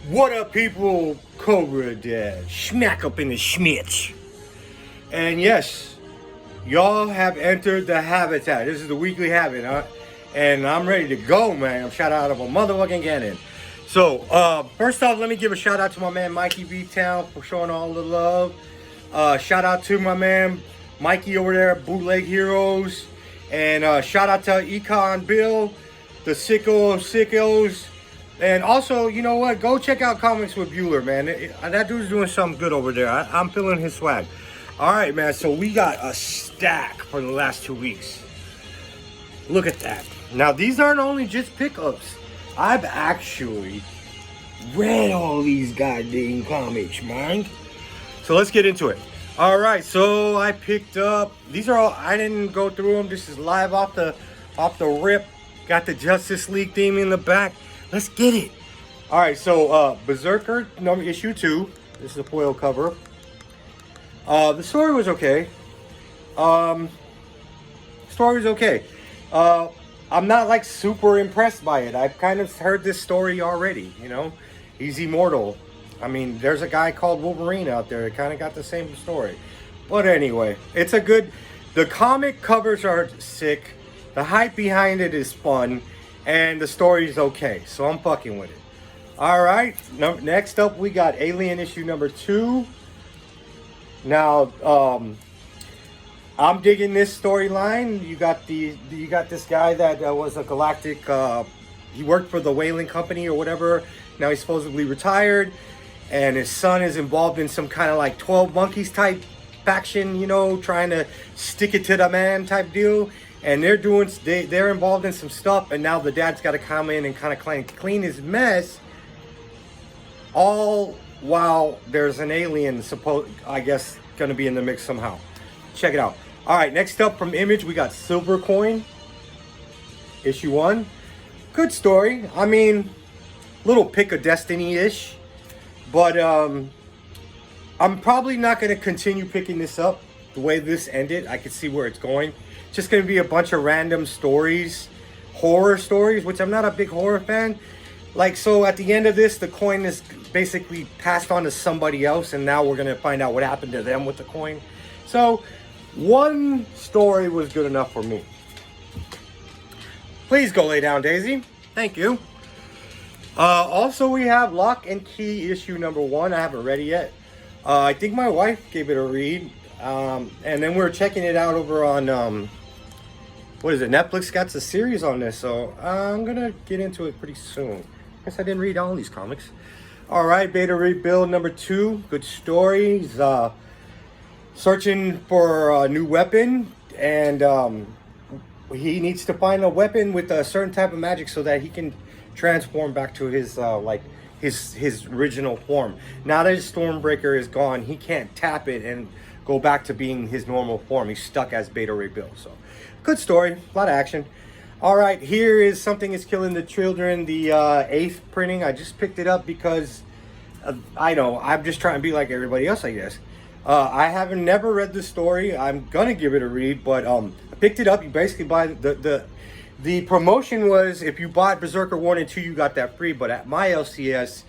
What up, people? Cobra Dad. Smack up in the schmitch. And yes, y'all have entered the habitat. This is the weekly habit, huh? And I'm ready to go, man. I'm shout out of a motherfucking cannon. So, first off, let me give a shout out to my man Mikey B-Town for showing all the love. Shout out to my man Mikey over there at Bootleg Heroes. And shout out to Econ Bill, the sicko of sickos. And also, you know what? Go check out Comics with Bueller, man. That dude's doing something good over there. I'm feeling his swag. All right, man. So we got a stack for the last 2 weeks. Look at that. Now, these aren't only just pickups. I've actually read all these goddamn comics, man. So let's get into it. All right. So I picked up. These are all. I didn't go through them. This is live off the rip. Got the Justice League theme in the back. Let's get it. All right, so Berserker issue 2. This is a foil cover. The story was okay. I'm not like super impressed by it. I've kind of heard this story already, you know. He's immortal. I mean, there's a guy called Wolverine out there that kind of got the same story. But anyway, it's a good... The comic covers are sick. The hype behind it is fun. And the story is okay, so I'm fucking with it. All right, next up we got Alien issue number 2. Now, I'm digging this storyline. You got this guy that was a galactic. He worked for the Whaling Company or whatever. Now he's supposedly retired, and his son is involved in some kind of like 12 Monkeys type faction, you know, trying to stick it to the man type deal. And they're involved in some stuff, and now the dad's got to come in and kind of clean his mess, all while there's an alien, I guess, going to be in the mix somehow. Check it out. All right, next up from Image, we got Silver Coin, issue 1. Good story. I mean, little Pick of Destiny-ish, but I'm probably not going to continue picking this up. The way this ended, I could see where it's going. Just going to be a bunch of random stories, horror stories, which I'm not a big horror fan. Like, so at the end of this, the coin is basically passed on to somebody else, and now we're going to find out what happened to them with the coin. So, one story was good enough for me. Please go lay down, Daisy. Thank you. Also, we have Lock and Key issue number 1. I haven't read it yet. I think my wife gave it a read. And then we're checking it out over on... what is it? Netflix got the series on this, so I'm gonna get into it pretty soon. Guess I didn't read all these comics. All right, Beta Rebuild number 2. Good stories. Searching for a new weapon, and he needs to find a weapon with a certain type of magic so that he can transform back to his his original form. Now that his Stormbreaker is gone, he can't tap it and go back to being his normal form. He's stuck as Beta Rebuild. So, good story, a lot of action. All right, here is Something is Killing the Children, the 8th printing. I just picked it up because I know I'm just trying to be like everybody else, I guess. I haven't never read the story. I'm gonna give it a read, but I picked it up. You basically buy the promotion was if you bought Berserker 1 and 2, you got that free. But at my LCS,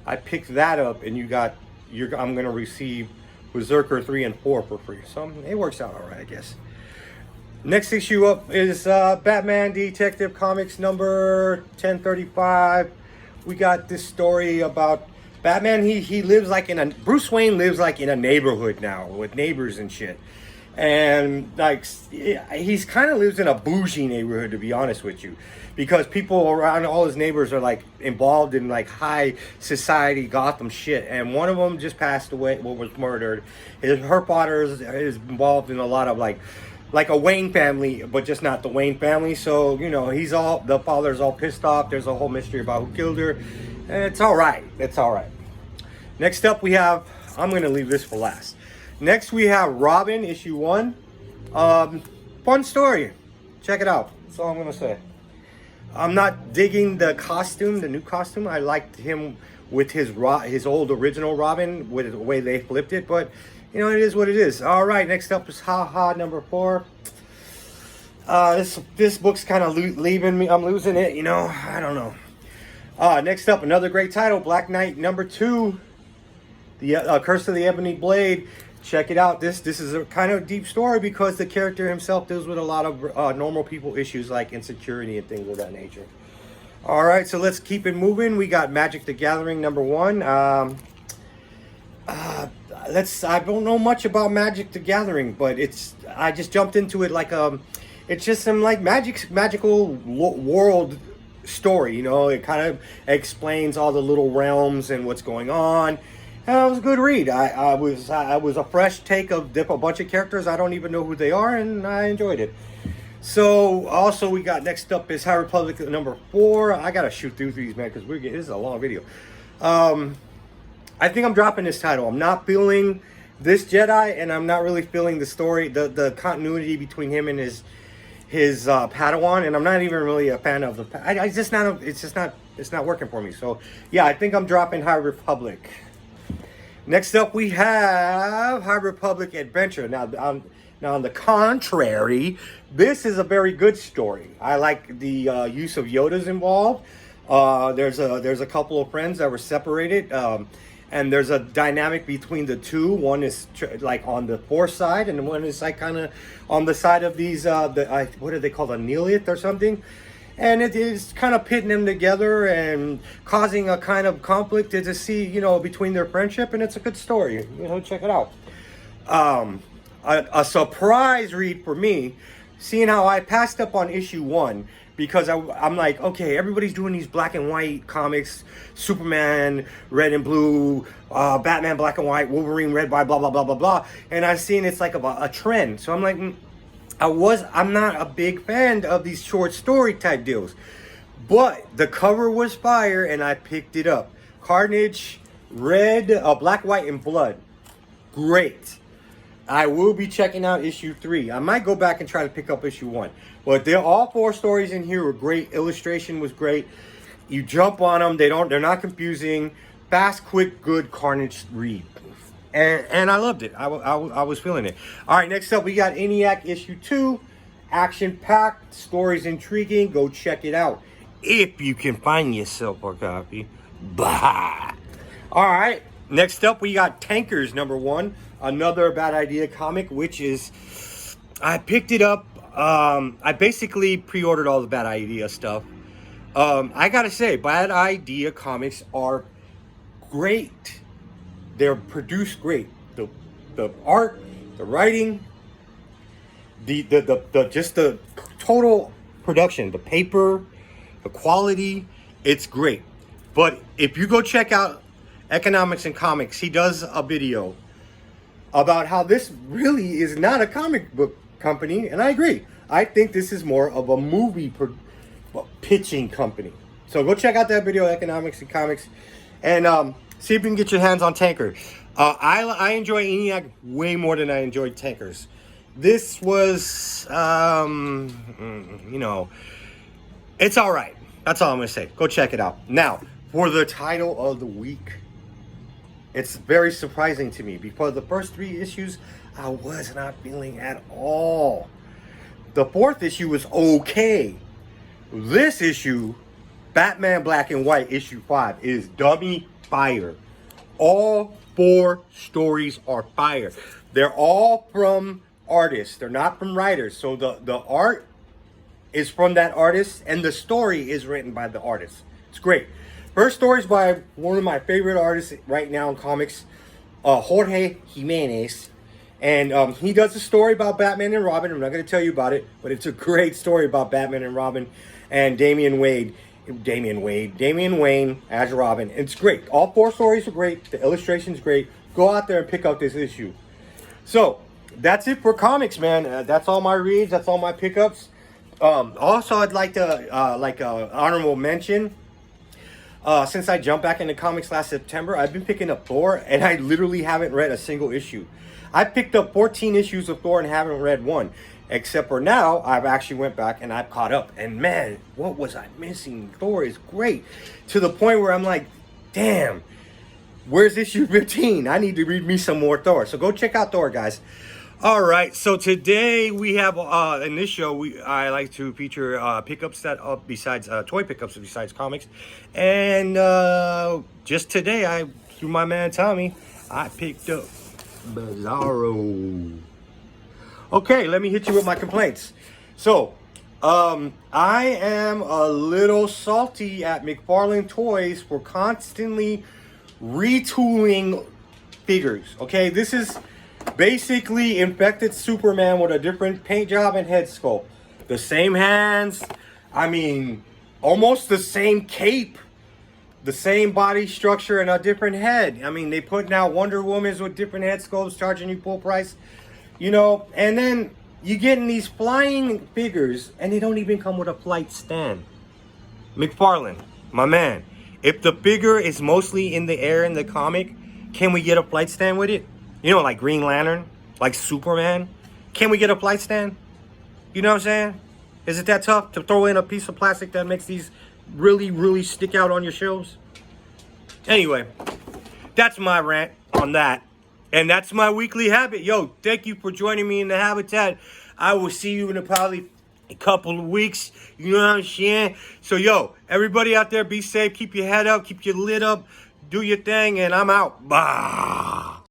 I picked that up, and I'm gonna receive Berserker 3 and 4 for free. So it works out all right, I guess. Next issue up is Batman Detective Comics number 1035. We got this story about Batman. He lives like Bruce Wayne lives like in a neighborhood now with neighbors and shit. And like he's kind of lives in a bougie neighborhood, to be honest with you, because people around, all his neighbors are like involved in like high society Gotham shit. And one of them just passed away, was murdered. Her father is involved in a lot of like a Wayne family, but just not the Wayne family. So, you know, the father's all pissed off. There's a whole mystery about who killed her. And it's all right. It's all right. Next up we have, I'm going to leave this for last. Next we have Robin, issue 1. Fun story. Check it out. That's all I'm going to say. I'm not digging the costume, the new costume. I liked him with his old original Robin, with the way they flipped it. But, you know, it is what it is. All right, next up is Ha Ha number 4. This book's kind of leaving me. I'm losing it, you know. I don't know. Next up, another great title, Black Knight #2, the Curse of the Ebony Blade. Check it out. This is a kind of deep story because the character himself deals with a lot of normal people issues like insecurity and things of that nature. All right, so let's keep it moving. We got Magic the Gathering #1. I don't know much about Magic the Gathering, but I just jumped into it like it's just some like magical world story, you know. It kind of explains all the little realms and what's going on. And it was a good read. I was a fresh take of a bunch of characters I don't even know who they are, and I enjoyed it. So also we got next up is High Republic #4. I gotta shoot through these, man, because this is a long video. I think I'm dropping this title. I'm not feeling this Jedi, and I'm not really feeling the story, the continuity between him and his Padawan, and I'm not even really a fan of the. It's not working for me. So yeah, I think I'm dropping High Republic. Next up, we have High Republic Adventure. Now on the contrary, this is a very good story. I like the use of Yodas involved. There's a couple of friends that were separated. And there's a dynamic between the two. One is like on the Force side, and one is like kind of on the side of these, what are they called, Iniac or something? And it is kind of pitting them together and causing a kind of conflict to see, you know, between their friendship. And it's a good story. You know, check it out. A surprise read for me, seeing how I passed up on issue 1. Because I'm like, okay, everybody's doing these black and white comics, Superman, red and blue, Batman, black and white, Wolverine, red, by blah, blah, blah, blah, blah. And I've seen it's like a trend. So I'm like, I'm not a big fan of these short story type deals. But the cover was fire and I picked it up. Carnage, red, black, white, and blood. Great. I will be checking out issue 3. I might go back and try to pick up issue 1. But all 4 stories in here were great. Illustration was great. You jump on them. They're not confusing. Fast, quick, good Carnage read. And I loved it. I was feeling it. All right, next up we got Iniac Issue 2. Action-packed. Story's intriguing. Go check it out. If you can find yourself a copy. Bah. All right. Next up we got Tankers #1. Another Bad Idea comic, which is, I picked it up. I basically pre-ordered all the Bad Idea stuff. I gotta say, Bad Idea comics are great. They're produced great. The art, the writing, just the total production, the paper, the quality, it's great. But if you go check out Economics and Comics, he does a video about how this really is not a comic book company, and I agree. I think this is more of a movie pitching company. So go check out that video, Economics and Comics, and see if you can get your hands on Tanker. I enjoy Eniac way more than I enjoyed Tankers. This was, you know, it's all right. That's all I'm going to say. Go check it out. Now, for the title of the week, it's very surprising to me because the first 3 issues I was not feeling at all. The 4th issue was okay. This issue, Batman Black and White issue 5, is dummy fire. All 4 stories are fire. They're all from artists. They're not from writers. So the art is from that artist and the story is written by the artist. It's great. First story is by one of my favorite artists right now in comics, Jorge Jimenez. And he does a story about Batman and Robin. I'm not going to tell you about it, but it's a great story about Batman and Robin and Damian Wayne as Robin. It's great. All 4 stories are great. The illustration's great. Go out there and pick up this issue. So that's it for comics, man. That's all my reads. That's all my pickups. Also, I'd like to honorable mention. Since I jumped back into comics last September, I've been picking up Thor, and I literally haven't read a single issue. I picked up 14 issues of Thor and haven't read one. Except for now, I've actually went back and I've caught up. And man, what was I missing? Thor is great. To the point where I'm like, damn, where's issue 15? I need to read me some more Thor. So go check out Thor, guys. All right, so today we have in this show I like to feature pickups that besides toy pickups besides comics, and just today through my man Tommy I picked up Bizarro. Okay, let me hit you with my complaints. So I am a little salty at McFarlane Toys for constantly retooling figures. Okay, this is basically infected Superman with a different paint job and head sculpt. The same hands, I mean, almost the same cape, the same body structure and a different head. I mean, they putting out Wonder Womans with different head sculpts, charging you full price, you know, and then you getting these flying figures and they don't even come with a flight stand. McFarlane, my man, if the figure is mostly in the air in the comic, can we get a flight stand with it? You know, like Green Lantern, like Superman. Can we get a flight stand? You know what I'm saying? Is it that tough to throw in a piece of plastic that makes these really, really stick out on your shelves? Anyway, that's my rant on that. And that's my weekly habit. Yo, thank you for joining me in the Habitat. I will see you in probably a couple of weeks. You know what I'm saying? So, yo, everybody out there, be safe. Keep your head up. Keep your lid up. Do your thing. And I'm out. Bye.